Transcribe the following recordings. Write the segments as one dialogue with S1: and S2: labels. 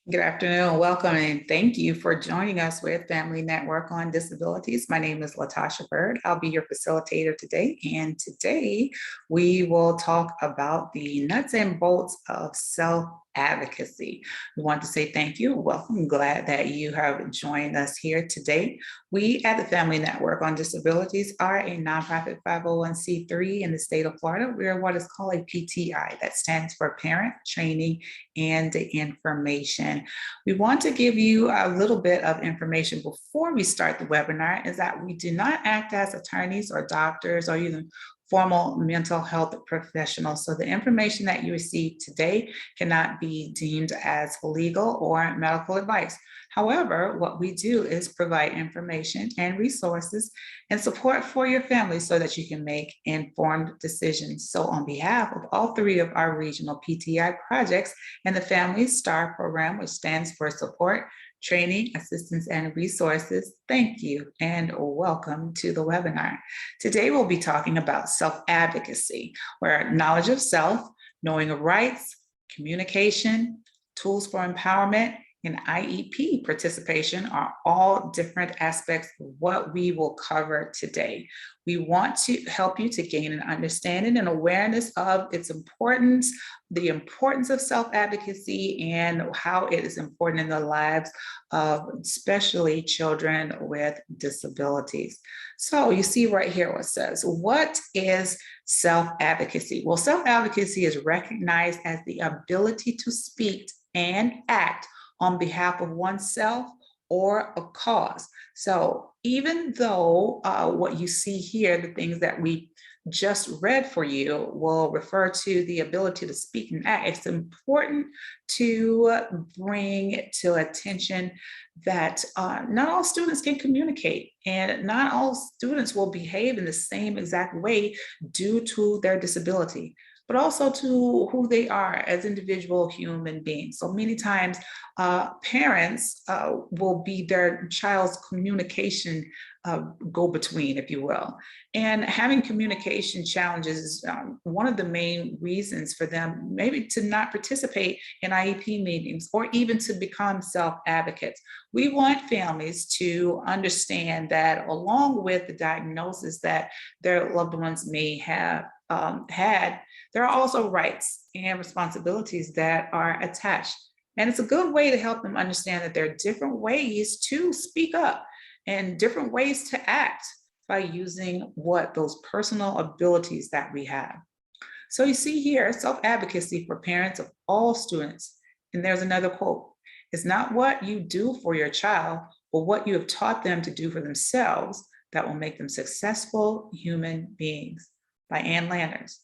S1: Good afternoon, welcome, and thank you for joining us with Family Network on Disabilities. My name is Latasha Bird. I'll be your facilitator today, and today we will talk about the nuts and bolts of self-advocacy. We want to say thank you, welcome, glad that you have joined us here today. We at the Family Network on Disabilities are a nonprofit 501c3 in the state of Florida. We are what is called a PTI, that stands for Parent Training and Information. We want to give you a little bit of information before we start the webinar, is that we do not act as attorneys or doctors or even formal mental health professionals. So the information that you receive today cannot be deemed as legal or medical advice. However, what we do is provide information and resources and support for your family so that you can make informed decisions. So on behalf of all three of our regional PTI projects and the Family STAR program, which stands for Support, Training, Assistance, and Resources, thank you and welcome to the webinar. Today we'll be talking about self-advocacy, where knowledge of self, knowing of rights, communication, tools for empowerment, and IEP participation are all different aspects of what we will cover today. We want to help you to gain an understanding and awareness of its importance, the importance of self-advocacy, and how it is important in the lives of especially children with disabilities. So you see right here what it says, what is self-advocacy? Well, self-advocacy is recognized as the ability to speak and act on behalf of oneself or a cause. So even though what you see here, the things that we just read for you will refer to the ability to speak and act, it's important to bring to attention that not all students can communicate and not all students will behave in the same exact way due to their disability, but also to who they are as individual human beings. So many times parents will be their child's communication go-between, if you will. And having communication challenges is one of the main reasons for them maybe to not participate in IEP meetings or even to become self-advocates. We want families to understand that along with the diagnosis that their loved ones may have had, there are also rights and responsibilities that are attached. And it's a good way to help them understand that there are different ways to speak up and different ways to act by using those personal abilities that we have. So you see here, self-advocacy for parents of all students. And there's another quote, it's not what you do for your child, but what you have taught them to do for themselves that will make them successful human beings, by Ann Landers.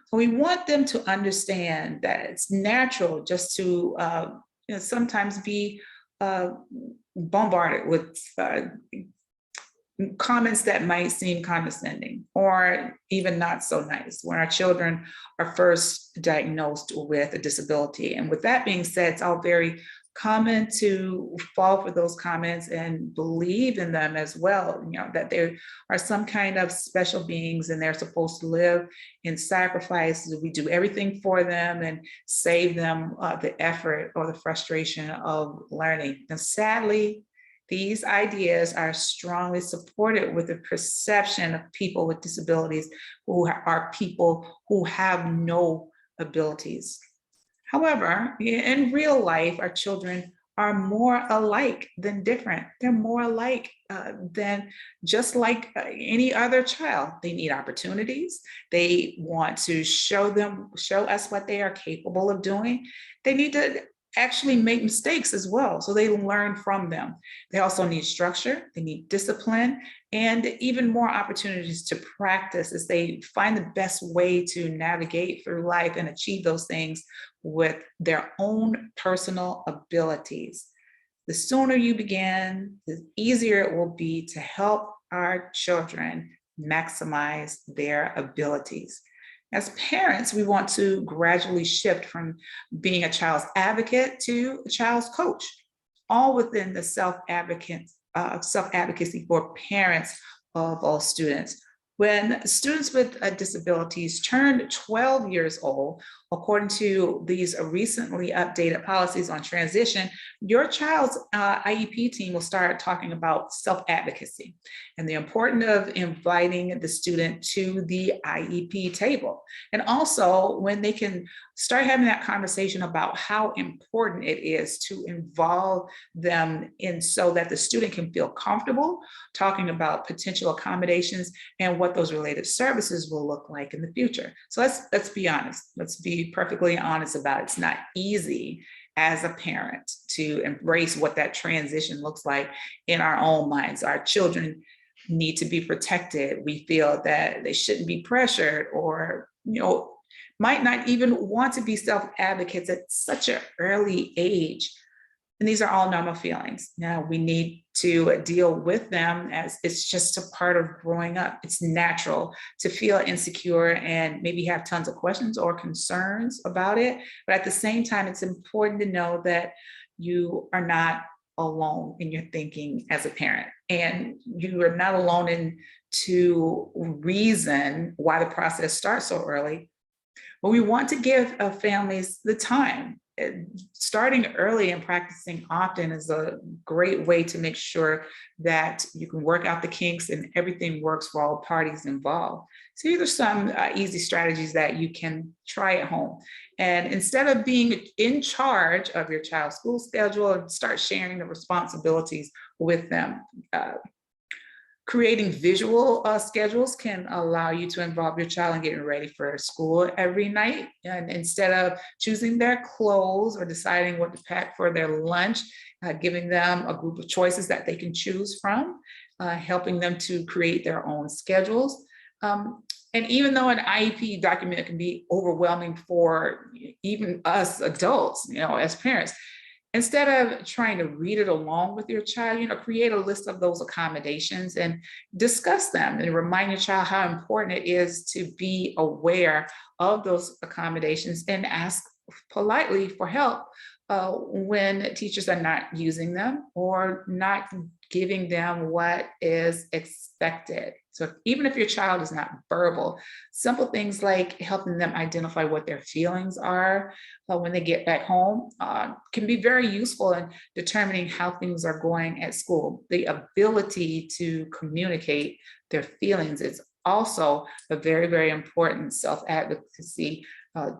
S1: So we want them to understand that it's natural just to sometimes be bombarded with comments that might seem condescending or even not so nice when our children are first diagnosed with a disability. And with that being said, it's all very common to fall for those comments and believe in them as well, that there are some kind of special beings and they're supposed to live in sacrifice. We do everything for them and save them the effort or the frustration of learning. And sadly, these ideas are strongly supported with the perception of people with disabilities who are people who have no abilities. However, in real life, our children are more alike than different. They're more alike than just like any other child. They need opportunities. They want to show us what they are capable of doing. They need to actually make mistakes as well, so they learn from them. They also need structure, they need discipline, and even more opportunities to practice as they find the best way to navigate through life and achieve those things with their own personal abilities. The sooner you begin, the easier it will be to help our children maximize their abilities. As parents, we want to gradually shift from being a child's advocate to a child's coach, all within the self-advocacy for parents of all students. When students with disabilities turn 12 years old, according to these recently updated policies on transition, your child's IEP team will start talking about self-advocacy and the importance of inviting the student to the IEP table. And also when they can start having that conversation about how important it is to involve them in so that the student can feel comfortable talking about potential accommodations and what those related services will look like in the future. So let's be honest. Let's be perfectly honest about it. It's not easy as a parent to embrace what that transition looks like in our own minds. Our children need to be protected. We feel that they shouldn't be pressured or, might not even want to be self-advocates at such an early age. And these are all normal feelings. Now we need to deal with them as it's just a part of growing up. It's natural to feel insecure and maybe have tons of questions or concerns about it. But at the same time, it's important to know that you are not alone in your thinking as a parent. And you are not alone in to reason why the process starts so early. But we want to give families the time. Starting early and practicing often is a great way to make sure that you can work out the kinks and everything works for all parties involved. So these are some easy strategies that you can try at home. And instead of being in charge of your child's school schedule, start sharing the responsibilities with them. Creating visual schedules can allow you to involve your child in getting ready for school every night. And instead of choosing their clothes or deciding what to pack for their lunch, giving them a group of choices that they can choose from, helping them to create their own schedules. And even though an IEP document can be overwhelming for even us adults, as parents, instead of trying to read it along with your child, create a list of those accommodations and discuss them and remind your child how important it is to be aware of those accommodations and ask politely for help when teachers are not using them or not giving them what is expected. So even if your child is not verbal, simple things like helping them identify what their feelings are when they get back home can be very useful in determining how things are going at school. The ability to communicate their feelings is also a very, very important self-advocacy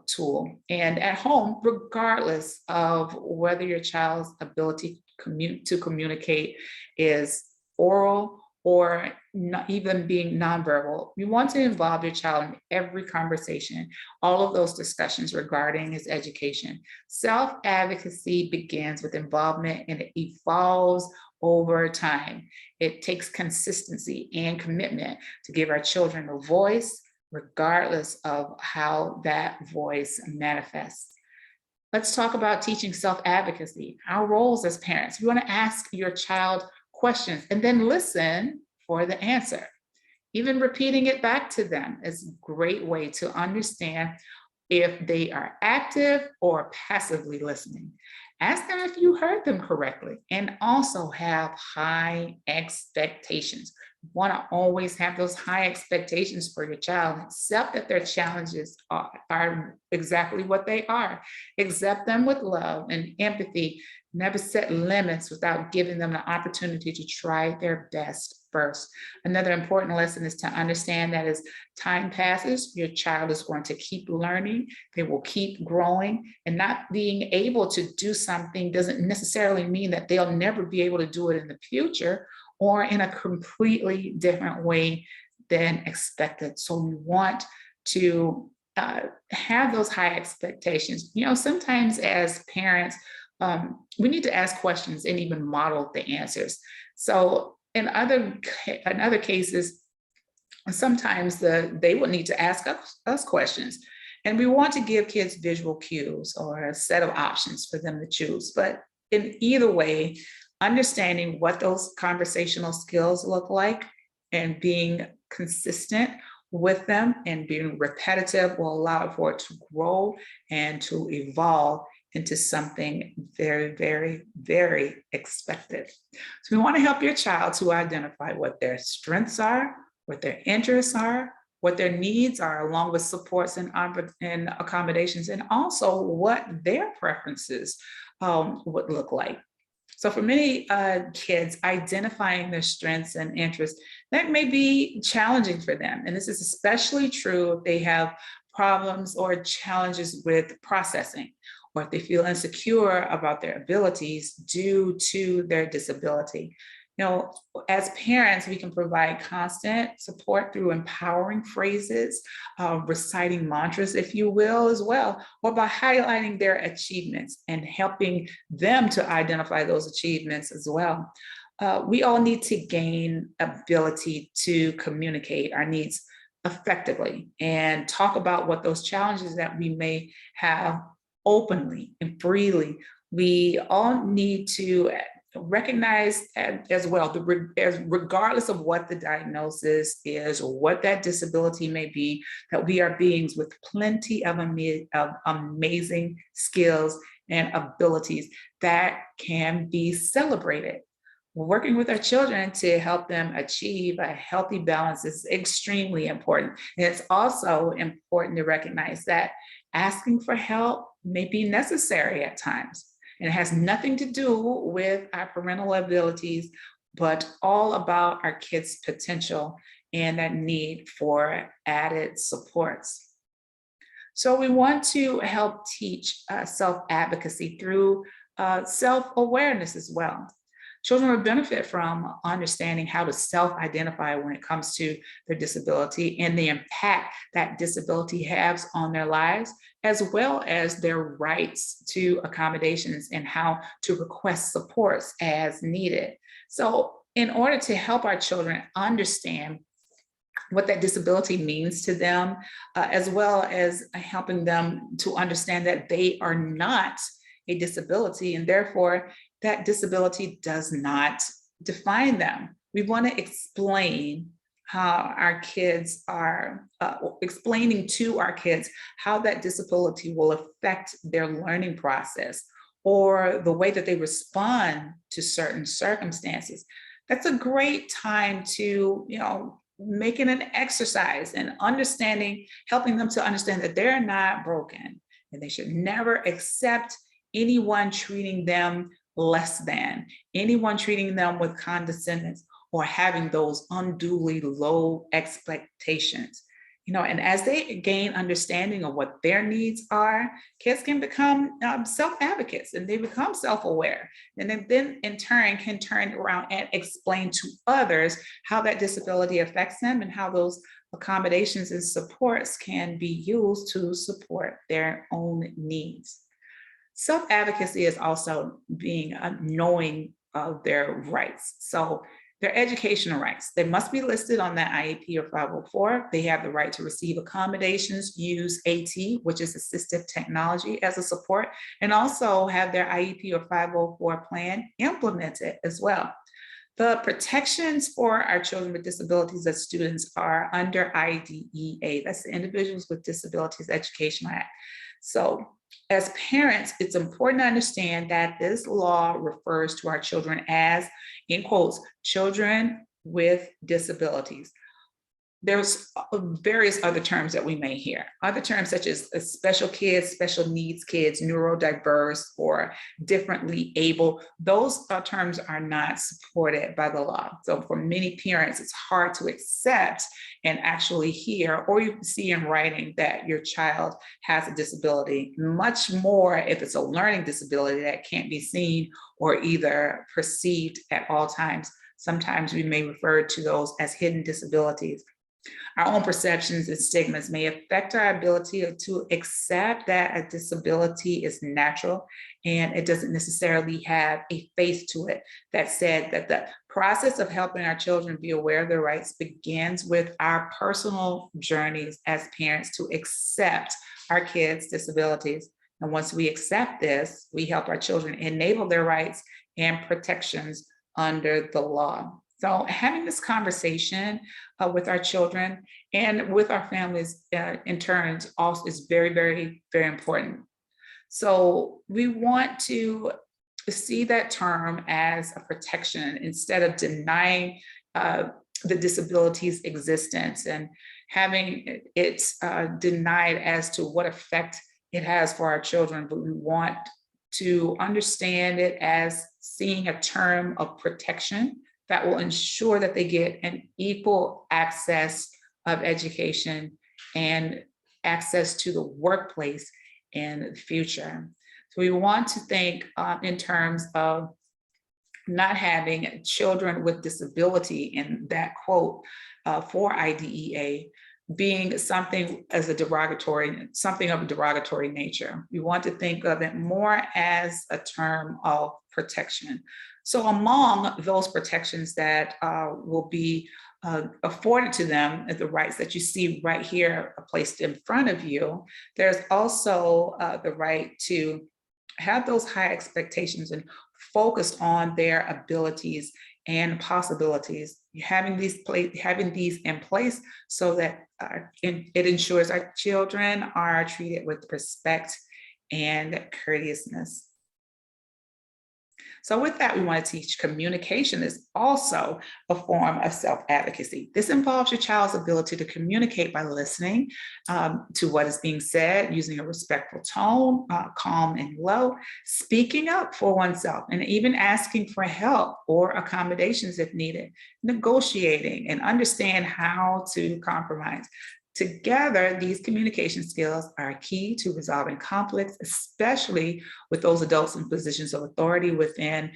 S1: tool. And at home, regardless of whether your child's ability to communicate is oral or not even being nonverbal, you want to involve your child in every conversation, all of those discussions regarding his education. Self-advocacy begins with involvement and it evolves over time. It takes consistency and commitment to give our children a voice, regardless of how that voice manifests. Let's talk about teaching self-advocacy, our roles as parents. You want to ask your child questions and then listen for the answer. Even repeating it back to them is a great way to understand if they are active or passively listening. Ask them if you heard them correctly and also have high expectations. You want to always have those high expectations for your child. Accept that their challenges are exactly what they are. Accept them with love and empathy. Never set limits without giving them the opportunity to try their best first. Another important lesson is to understand that as time passes, your child is going to keep learning, they will keep growing, and not being able to do something doesn't necessarily mean that they'll never be able to do it in the future or in a completely different way than expected. So we want to have those high expectations. Sometimes as parents, we need to ask questions and even model the answers. So in other cases, sometimes they will need to ask us questions. And we want to give kids visual cues or a set of options for them to choose. But in either way, understanding what those conversational skills look like and being consistent with them and being repetitive will allow for it to grow and to evolve into something very, very, very expected. So we want to help your child to identify what their strengths are, what their interests are, what their needs are, along with supports and accommodations, and also what their preferences would look like. So for many kids, identifying their strengths and interests, that may be challenging for them. And this is especially true if they have problems or challenges with processing, or if they feel insecure about their abilities due to their disability. You know, as parents, we can provide constant support through empowering phrases, reciting mantras, if you will, as well, or by highlighting their achievements and helping them to identify those achievements as well. We all need to gain ability to communicate our needs effectively and talk about what those challenges that we may have openly and freely. We all need to recognize as well, as regardless of what the diagnosis is or what that disability may be, that we are beings with plenty of amazing skills and abilities that can be celebrated. Working with our children to help them achieve a healthy balance is extremely important. And it's also important to recognize that asking for help may be necessary at times. And it has nothing to do with our parental abilities, but all about our kids' potential and that need for added supports. So we want to help teach self-advocacy through self-awareness as well. Children will benefit from understanding how to self-identify when it comes to their disability and the impact that disability has on their lives, as well as their rights to accommodations and how to request supports as needed. So in order to help our children understand what that disability means to them, as well as helping them to understand that they are not a disability, and therefore that disability does not define them. We want to explain how our kids are, explaining to our kids how that disability will affect their learning process or the way that they respond to certain circumstances. That's a great time to, making an exercise and understanding, helping them to understand that they're not broken and they should never accept anyone treating them less than, anyone treating them with condescendence or having those unduly low expectations. And as they gain understanding of what their needs are, kids can become self-advocates and they become self-aware. And then in turn can turn around and explain to others how that disability affects them and how those accommodations and supports can be used to support their own needs. Self-advocacy is also being knowing of their rights. So their educational rights, they must be listed on that IEP or 504. They have the right to receive accommodations, use AT, which is assistive technology, as a support, and also have their IEP or 504 plan implemented as well. The protections for our children with disabilities as students are under IDEA. That's the Individuals with Disabilities Education Act. So as parents, it's important to understand that this law refers to our children as, in quotes, children with disabilities. There's various other terms that we may hear. Other terms such as special kids, special needs kids, neurodiverse, or differently able. Those terms are not supported by the law. So for many parents, it's hard to accept and actually hear, or you see in writing that your child has a disability, much more if it's a learning disability that can't be seen or either perceived at all times. Sometimes we may refer to those as hidden disabilities. Our own perceptions and stigmas may affect our ability to accept that a disability is natural and it doesn't necessarily have a face to it. That said, that the process of helping our children be aware of their rights begins with our personal journeys as parents to accept our kids' disabilities. And once we accept this, we help our children enable their rights and protections under the law. So having this conversation with our children and with our families in turn also is very, very, very important. So we want to see that term as a protection instead of denying the disability's existence and having it denied as to what effect it has for our children, but we want to understand it as seeing a term of protection that will ensure that they get an equal access of education and access to the workplace in the future. So we want to think in terms of not having children with disability in that quote for IDEA being something as a derogatory, something of a derogatory nature. We want to think of it more as a term of protection. So among those protections that will be afforded to them, the rights that you see right here placed in front of you, there's also the right to have those high expectations and focused on their abilities and possibilities. Having these in place so that it ensures our children are treated with respect and courteousness. So with that, we want to teach communication is also a form of self-advocacy. This involves your child's ability to communicate by listening to what is being said, using a respectful tone, calm and low, speaking up for oneself, and even asking for help or accommodations if needed, negotiating and understand how to compromise. Together, these communication skills are key to resolving conflicts, especially with those adults in positions of authority within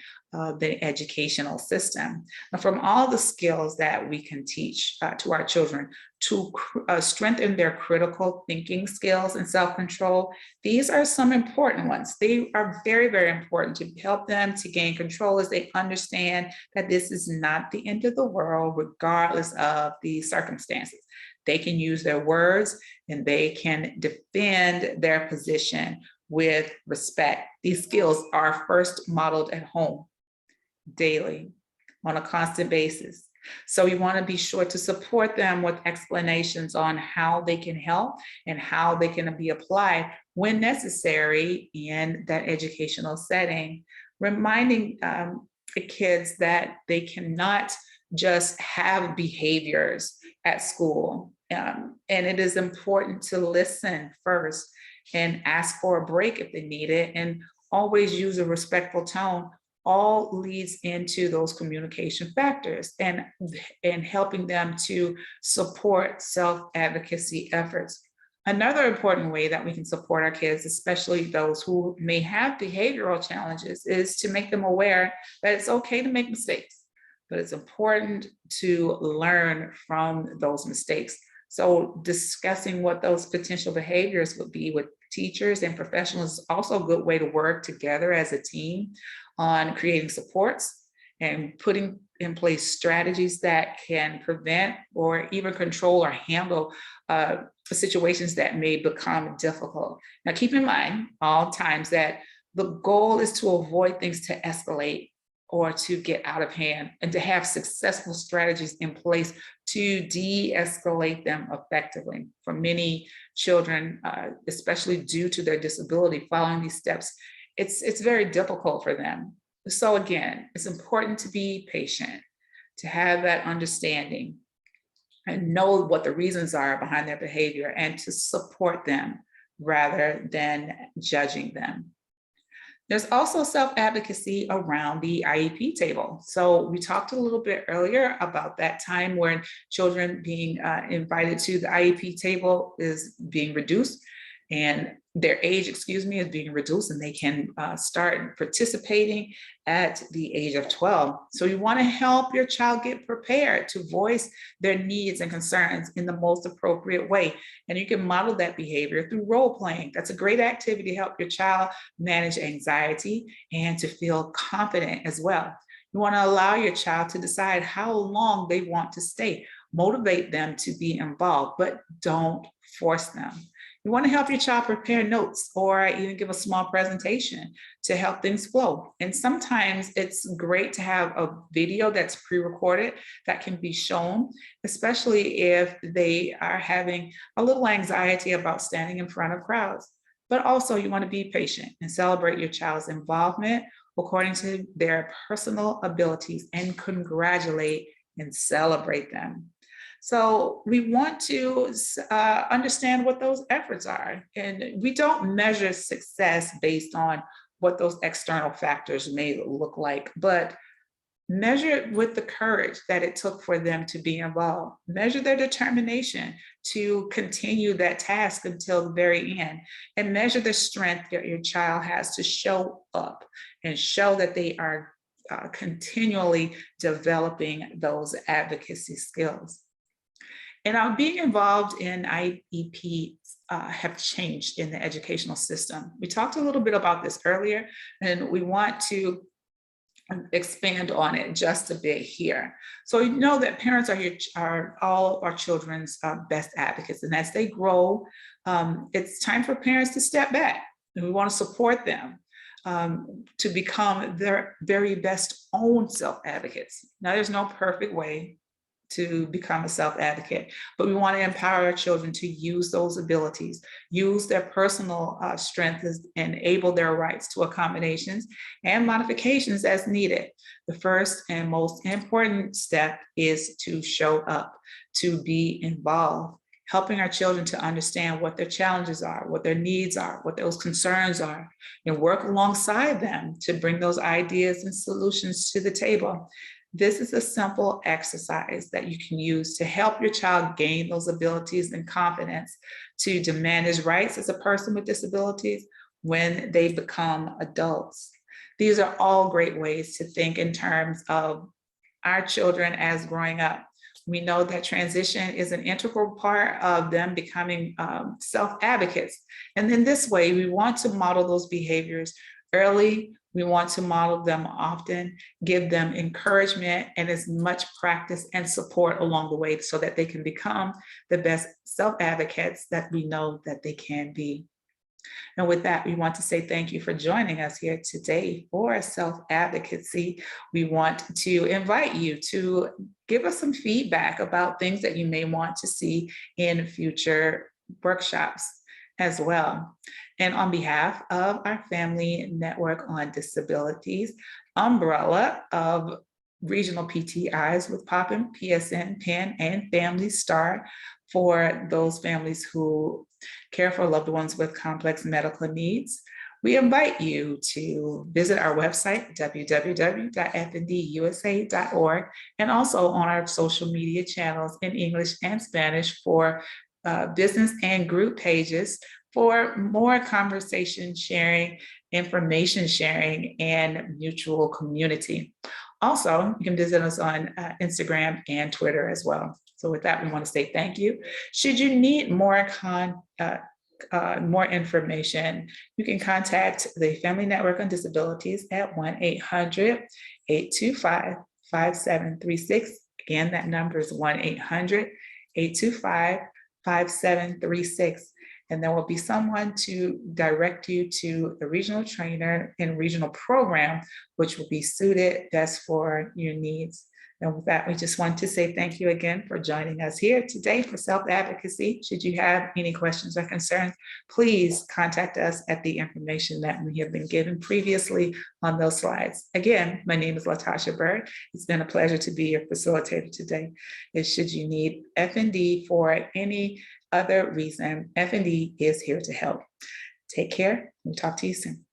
S1: the educational system. Now, from all the skills that we can teach to our children to strengthen their critical thinking skills and self-control, these are some important ones. They are very, very important to help them to gain control as they understand that this is not the end of the world, regardless of the circumstances. They can use their words and they can defend their position with respect. These skills are first modeled at home, daily, on a constant basis. So we want to be sure to support them with explanations on how they can help and how they can be applied when necessary in that educational setting, reminding the kids that they cannot just have behaviors at school. And it is important to listen first and ask for a break if they need it, and always use a respectful tone. All leads into those communication factors and helping them to support self-advocacy efforts. Another important way that we can support our kids, especially those who may have behavioral challenges, is to make them aware that it's okay to make mistakes, but it's important to learn from those mistakes. So discussing what those potential behaviors would be with teachers and professionals is also a good way to work together as a team on creating supports and putting in place strategies that can prevent or even control or handle situations that may become difficult. Now, keep in mind all times that the goal is to avoid things to escalate or to get out of hand, and to have successful strategies in place to de-escalate them effectively. For many children, especially due to their disability, following these steps, it's very difficult for them. So again, it's important to be patient, to have that understanding and know what the reasons are behind their behavior, and to support them rather than judging them. There's also self-advocacy around the IEP table. So we talked a little bit earlier about that time when children being invited to the IEP table is being reduced, and their age, is being reduced, and they can start participating at the age of 12. So you want to help your child get prepared to voice their needs and concerns in the most appropriate way. And you can model that behavior through role playing. That's a great activity to help your child manage anxiety and to feel confident as well. You want to allow your child to decide how long they want to stay. Motivate them to be involved, but don't force them. You want to help your child prepare notes or even give a small presentation to help things flow. And sometimes it's great to have a video that's pre-recorded that can be shown, especially if they are having a little anxiety about standing in front of crowds. But also you want to be patient and celebrate your child's involvement according to their personal abilities and congratulate and celebrate them. So we want to understand what those efforts are. And we don't measure success based on what those external factors may look like, but measure it with the courage that it took for them to be involved. Measure their determination to continue that task until the very end, and measure the strength that your child has to show up and show that they are continually developing those advocacy skills. And being involved in IEP have changed in the educational system. We talked a little bit about this earlier, and we want to expand on it just a bit here. So you know that parents are all our children's best advocates, and as they grow, it's time for parents to step back, and we want to support them to become their very best own self-advocates. Now, there's no perfect way to become a self-advocate, but we want to empower our children to use those abilities, use their personal strengths, enable their rights to accommodations and modifications as needed. The first and most important step is to show up, to be involved, helping our children to understand what their challenges are, what their needs are, what those concerns are, and work alongside them to bring those ideas and solutions to the table. This is a simple exercise that you can use to help your child gain those abilities and confidence to demand his rights as a person with disabilities when they become adults. These are all great ways to think in terms of our children as growing up. We know that transition is an integral part of them becoming self-advocates. And in this way, we want to model those behaviors early. We want to model them often, give them encouragement and as much practice and support along the way so that they can become the best self-advocates that we know that they can be. And with that, we want to say thank you for joining us here today for self-advocacy. We want to invite you to give us some feedback about things that you may want to see in future workshops as well. And on behalf of our Family Network on Disabilities umbrella of regional PTIs with POPIN, PSN, PEN, and Family Star for those families who care for loved ones with complex medical needs, we invite you to visit our website, www.fndusa.org, and also on our social media channels in English and Spanish for business and group pages for more conversation sharing, information sharing, and mutual community. Also, you can visit us on Instagram and Twitter as well. So with that, we want to say thank you. Should you need more information, you can contact the Family Network on Disabilities at 1-800-825-5736. Again, that number is 1-800-825-5736. And there will be someone to direct you to the regional trainer and regional program, which will be suited best for your needs. And with that, we just want to say thank you again for joining us here today for self-advocacy. Should you have any questions or concerns, please contact us at the information that we have been given previously on those slides. Again, my name is Latasha Bird. It's been a pleasure to be your facilitator today. And should you need FND for any other reason, FND is here to help. Take care. We'll talk to you soon.